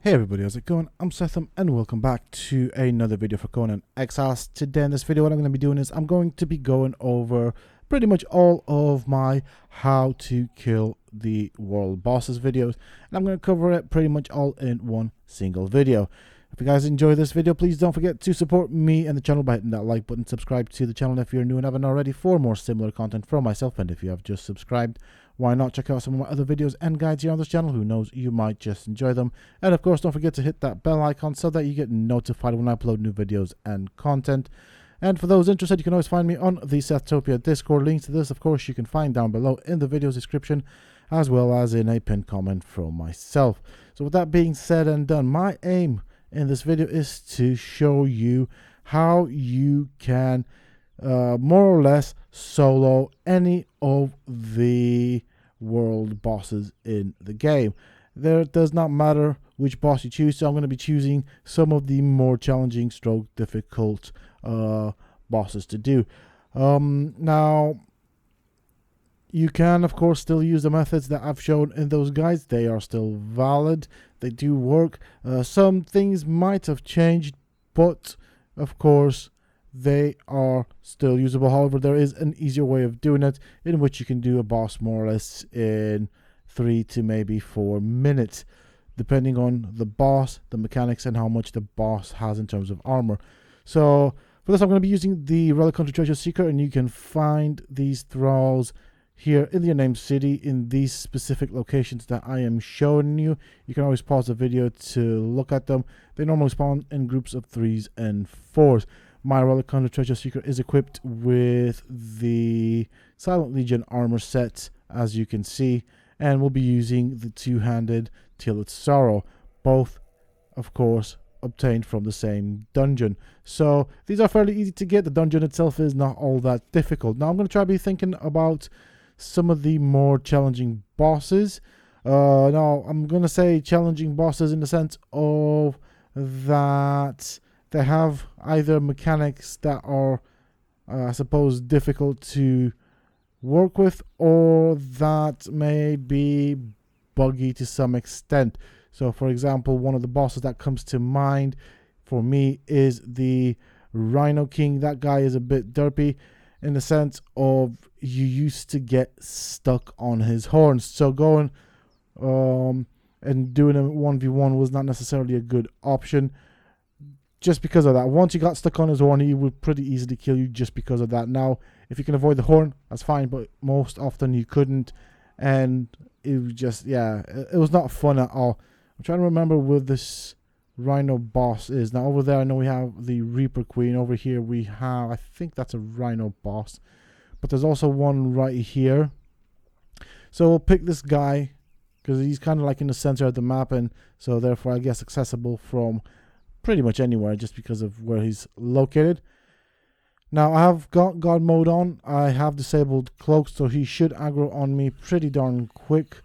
Hey everybody, how's it going? I'm Sethum and welcome back to another video for Conan Exiles. Today in this video what I'm going to be doing is I'm going to be going over pretty much all of my how to kill the world bosses videos. And I'm going to cover it pretty much all in one single video. If you guys enjoy this video, please don't forget to support me and the channel by hitting that like button, subscribe to the channel if you're new and haven't already for more similar content from myself, and if you have just subscribed, why not check out some of my other videos and guides here on this channel? Who knows, you might just enjoy them. And of course, don't forget to hit that bell icon so that you get notified when I upload new videos and content. And for those interested, you can always find me on the Sethtopia Discord. Links to this, of course, you can find down below in the video's description, as well as in a pinned comment from myself. So with that being said and done, my aim in this video is to show you how you can more or less solo any of the world bosses in the game. There does not matter which boss you choose, so I'm going to be choosing some of the more challenging stroke difficult bosses to do. Now you can of course still use the methods that I've shown in those guides. They are still valid, they do work. Some things might have changed, but of course they are still usable. However, there is an easier way of doing it in which you can do a boss more or less in 3 to maybe 4 minutes, depending on the boss, the mechanics, and how much the boss has in terms of armor. So for this I'm going to be using the Relic Country Treasure Seeker, and you can find these thralls here in the unnamed city in these specific locations that I am showing you. You can always pause the video to look at them. They normally spawn in groups of 3s and 4s. My Relic Country Treasure Seeker is equipped with the Silent Legion armor set, as you can see, and we'll be using the two-handed Teal'c's Sorrow, both of course obtained from the same dungeon. So these are fairly easy to get. The dungeon itself is not all that difficult. Now I'm going to try to be thinking about some of the more challenging bosses. Now I'm going to say challenging bosses in the sense of that they have either mechanics that are I suppose difficult to work with, or that may be buggy to some extent. So for example, one of the bosses that comes to mind for me is the Rhino King. That guy is a bit derpy in the sense of you used to get stuck on his horns, so going and doing a 1v1 was not necessarily a good option just because of that. Once you got stuck on his horn, he would pretty easily kill you just because of that. Now if you can avoid the horn, that's fine, but most often you couldn't, and it was just, yeah, it was not fun at all. I'm trying to remember where this Rhino boss is. Now over there I know we have the Reaper Queen. Over here we have, I think that's a Rhino boss, but there's also one right here. So we'll pick this guy because he's kind of like in the center of the map, and so therefore I guess accessible from pretty much anywhere just because of where he's located. Now I have got God mode on. I have disabled cloaks, so he should aggro on me pretty darn quick.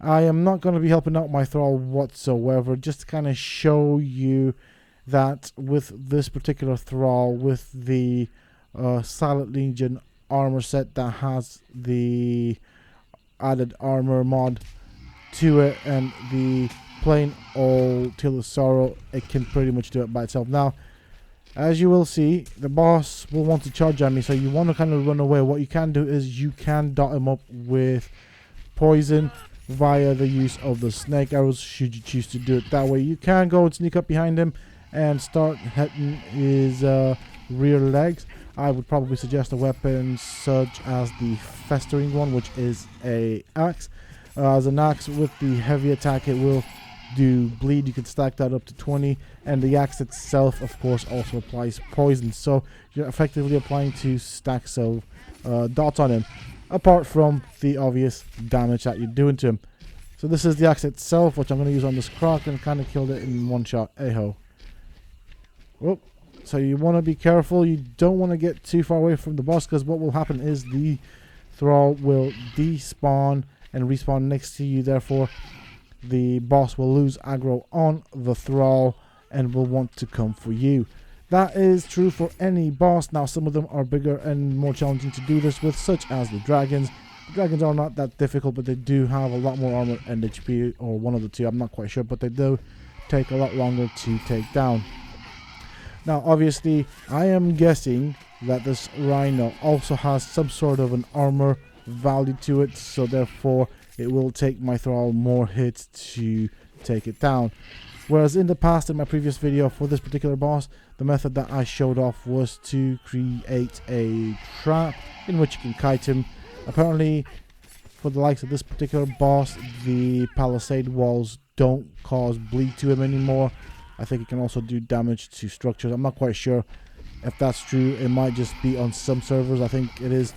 I am not going to be helping out my thrall whatsoever, just to kind of show you that with this particular thrall, with the Silent Legion armor set that has the added armor mod to it and the plain old Teal'c's Sorrow, it can pretty much do it by itself. Now as you will see, the boss will want to charge at me, so you want to kind of run away. What you can do is you can dot him up with poison via the use of the snake arrows, should you choose to do it that way. You can go and sneak up behind him and start hitting his rear legs. I would probably suggest a weapon such as the festering one, which is a axe. As an axe with the heavy attack, it will do bleed. You can stack that up to 20, and the axe itself of course also applies poison, so you're effectively applying 2 stacks of dots on him, apart from the obvious damage that you're doing to him. So this is the axe itself, which I'm going to use on this croc, and kind of killed it in one shot. Hey-ho. Whoop. So you want to be careful. You don't want to get too far away from the boss, because what will happen is the thrall will despawn and respawn next to you. Therefore the boss will lose aggro on the thrall and will want to come for you. That is true for any boss. Now some of them are bigger and more challenging to do this with, such as the dragons. The dragons are not that difficult, but they do have a lot more armor and HP, or one of the two, I'm not quite sure, but they do take a lot longer to take down. Now obviously I am guessing that this Rhino also has some sort of an armor value to it, so therefore it will take my thrall more hits to take it down. Whereas in the past, in my previous video for this particular boss, the method that I showed off was to create a trap in which you can kite him. Apparently, for the likes of this particular boss, the palisade walls don't cause bleed to him anymore. I think it can also do damage to structures. I'm not quite sure if that's true. It might just be on some servers. I think it is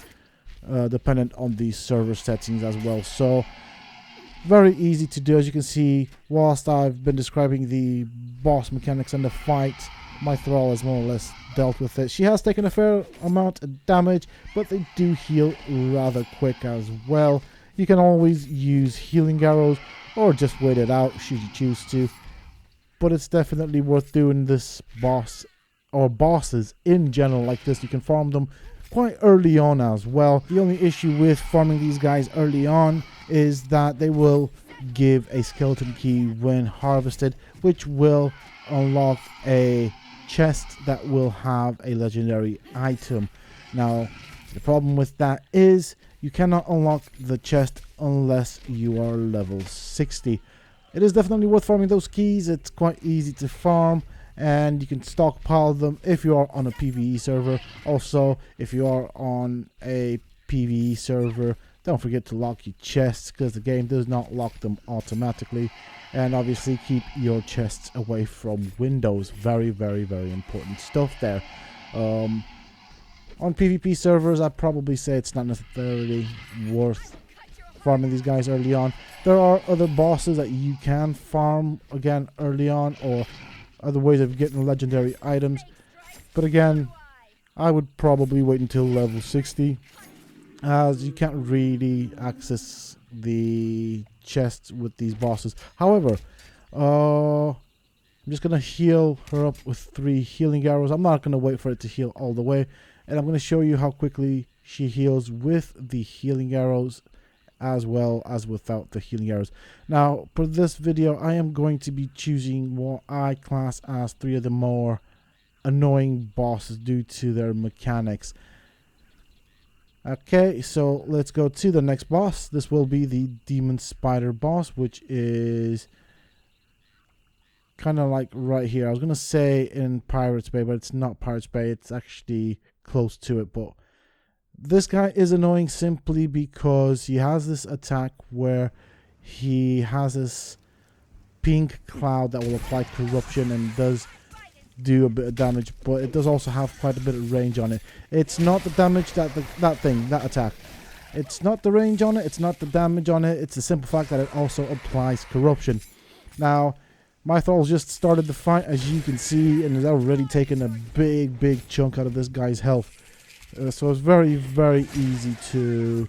dependent on the server settings as well. So very easy to do. As you can see, whilst I've been describing the boss mechanics and the fight, my thrall has more or less dealt with it. She has taken a fair amount of damage, but they do heal rather quick as well. You can always use healing arrows or just wait it out should you choose to, but it's definitely worth doing this boss or bosses in general like this. You can farm them quite early on as well. The only issue with farming these guys early on is that they will give a skeleton key when harvested, which will unlock a chest that will have a legendary item. Now the problem with that is you cannot unlock the chest unless you are level 60. It is definitely worth farming those keys. It's quite easy to farm, and you can stockpile them if you are on a PvE server. Also, if you are on a PvE server, don't forget to lock your chests, because the game does not lock them automatically. And obviously keep your chests away from windows. Very, very, very important stuff there. On PvP servers, I'd probably say it's not necessarily worth farming these guys early on. There are other bosses that you can farm again early on, or other ways of getting legendary items, but again I would probably wait until level 60, as you can't really access the chests with these bosses. However, I'm just gonna heal her up with 3 healing arrows. I'm not gonna wait for it to heal all the way, and I'm gonna show you how quickly she heals with the healing arrows as well as without the healing arrows. Now for this video I am going to be choosing what I class as 3 of the more annoying bosses due to their mechanics. Okay, so let's go to the next boss. This will be the demon spider boss, which is kind of like right here. I was gonna say in Pirates Bay, but it's not Pirates Bay, it's actually close to it. But this guy is annoying simply because he has this attack where he has this pink cloud that will apply corruption and does do a bit of damage, but it does also have quite a bit of range on it. It's not the damage that that attack. It's not the range on it, it's not the damage on it, it's the simple fact that it also applies corruption. Now, my thralls just started the fight, as you can see, and has already taken a big chunk out of this guy's health. So it's very, very easy to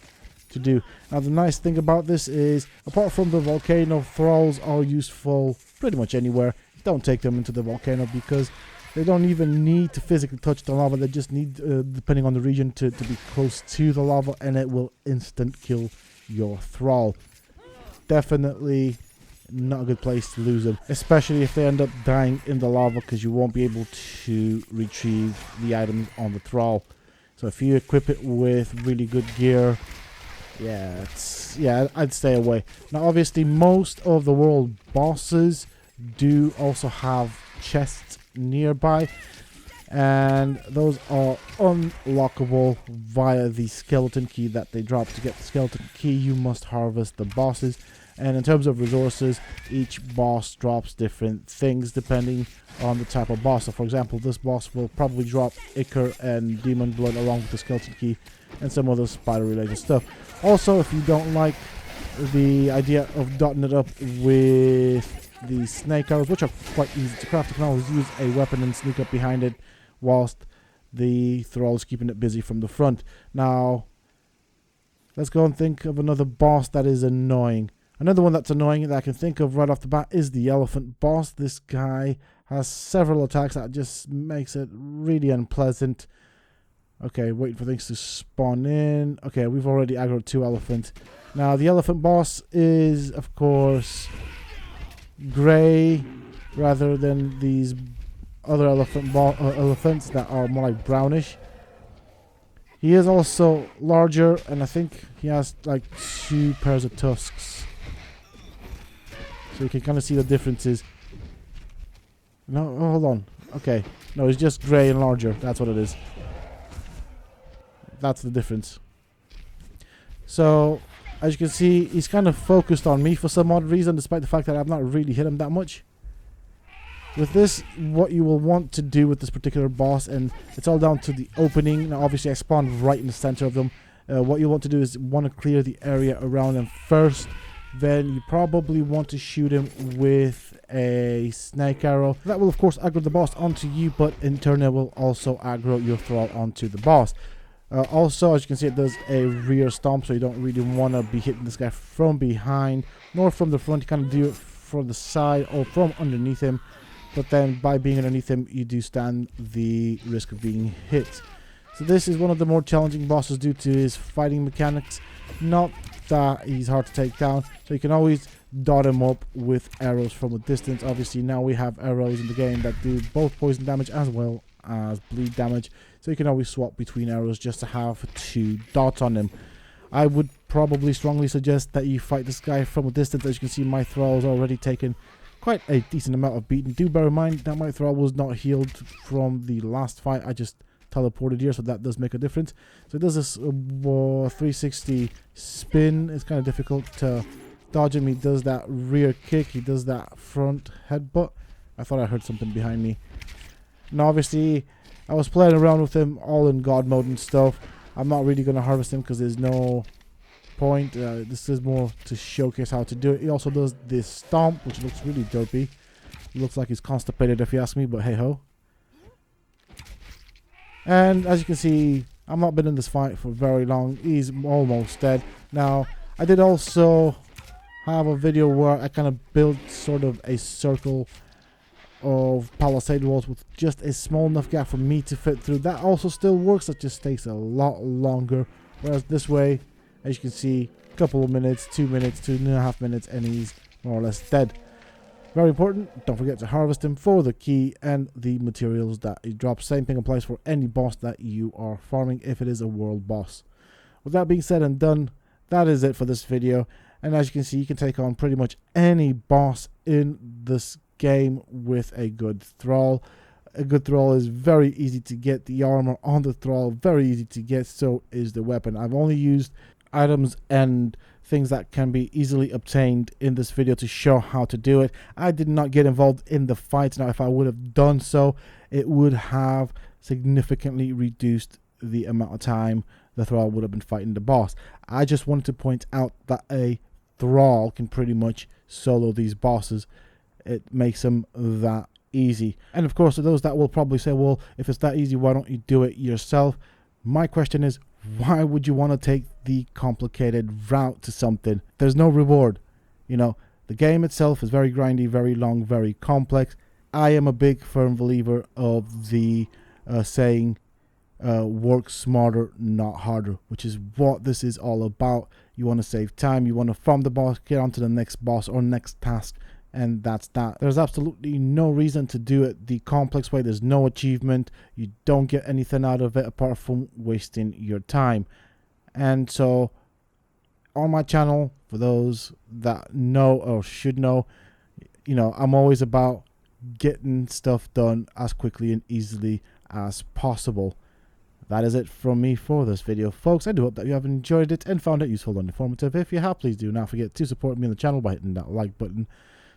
do. Now the nice thing about this is, apart from the volcano, thralls are useful pretty much anywhere. Don't take them into the volcano because they don't even need to physically touch the lava. They just need, depending on the region, to be close to the lava, and it will instant kill your thrall. Definitely not a good place to lose them, especially if they end up dying in the lava, because you won't be able to retrieve the items on the thrall. So if you equip it with really good gear, yeah, I'd stay away. Now obviously most of the world bosses do also have chests nearby, and those are unlockable via the skeleton key that they drop. To get the skeleton key, you must harvest the bosses. And in terms of resources, each boss drops different things depending on the type of boss. So for example, this boss will probably drop Ichor and Demon Blood along with the skeleton key and some other spider related stuff. Also, if you don't like the idea of dotting it up with the snake arrows, which are quite easy to craft, you can always use a weapon and sneak up behind it whilst the thrall is keeping it busy from the front. Now, let's go and think of another boss that is annoying. Another one that's annoying that I can think of right off the bat is the elephant boss. This guy has several attacks that just makes it really unpleasant. Okay, waiting for things to spawn in. Okay, we've already aggroed 2 elephants. Now, the elephant boss is, of course, grey rather than these other elephants that are more like brownish. He is also larger, and I think he has like 2 pairs of tusks. So you can kind of see the differences. No, oh, hold on. Okay. No, he's just grey and larger. That's what it is. That's the difference. So, as you can see, he's kind of focused on me for some odd reason, despite the fact that I've not really hit him that much. With this, what you will want to do with this particular boss, and it's all down to the opening. Now, obviously, I spawned right in the center of them. What you want to do is want to clear the area around them first. Then you probably want to shoot him with a snake arrow. That will, of course, aggro the boss onto you, but in turn, it will also aggro your thrall onto the boss. Also, as you can see, it does a rear stomp, so you don't really want to be hitting this guy from behind, nor from the front. You kind of do it from the side or from underneath him. But then by being underneath him, you do stand the risk of being hit. So this is one of the more challenging bosses due to his fighting mechanics. Not that he's hard to take down, so you can always dot him up with arrows from a distance. Obviously now we have arrows in the game that do both poison damage as well as bleed damage. So you can always swap between arrows just to have 2 dots on him. I would probably strongly suggest that you fight this guy from a distance. As you can see, my thrall is already taken quite a decent amount of beating. Do bear in mind that my thrall was not healed from the last fight. I just teleported here, so that does make a difference. So it does this 360 spin. It's kind of difficult to dodge him. He does that rear kick. He does that front headbutt. I thought I heard something behind me. Now, obviously, I was playing around with him all in God mode and stuff. I'm not really going to harvest him because there's no point. This is more to showcase how to do it. He also does this stomp, which looks really dopey. Looks like he's constipated if you ask me, but hey ho. And as you can see, I've not been in this fight for very long. He's almost dead. Now, I did also have a video where I kind of built sort of a circle of palisade walls with just a small enough gap for me to fit through. That also still works. It just takes a lot longer. Whereas this way, as you can see, a couple of minutes, 2 minutes, 2.5 minutes, and he's more or less dead. Very important, don't forget to harvest him for the key and the materials that he drops. Same thing applies for any boss that you are farming if it is a world boss. With that being said and done, that is it for this video. And as you can see, you can take on pretty much any boss in this game with a good thrall. A good thrall is very easy to get. The armor on the thrall, very easy to get, so is the weapon. I've only used items and things that can be easily obtained in this video to show how to do it. I did not get involved in the fights. Now, if I would have done so, it would have significantly reduced the amount of time the thrall would have been fighting the boss. I just wanted to point out that a thrall can pretty much solo these bosses. It makes them that easy. And of course, to those that will probably say, well, if it's that easy, why don't you do it yourself? My question is, why would you want to take the complicated route to something? There's no reward. You know, the game itself is very grindy, very long, very complex. I am a big firm believer of the saying, work smarter, not harder, which is what this is all about. You want to save time, you want to farm the boss, get on to the next boss or next task, and that's that. There's absolutely no reason to do it the complex way. There's no achievement. You don't get anything out of it apart from wasting your time. And so on my channel, for those that know or should know, you know, I'm always about getting stuff done as quickly and easily as possible. That is it from me for this video, folks. I do hope that you have enjoyed it and found it useful and informative. If you have, please do not forget to support me on the channel by hitting that like button.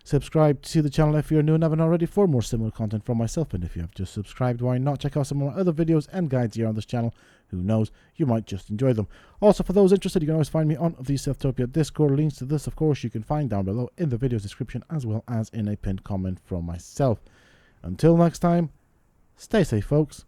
Subscribe to the channel if you're new and haven't already for more similar content from myself. And if you have just subscribed, why not check out some more other videos and guides here on this channel? Who knows, you might just enjoy them. Also, for those interested, you can always find me on the Seftopia Discord. Links to this, of course, you can find down below in the video's description as well as in a pinned comment from myself. Until next time, stay safe, folks.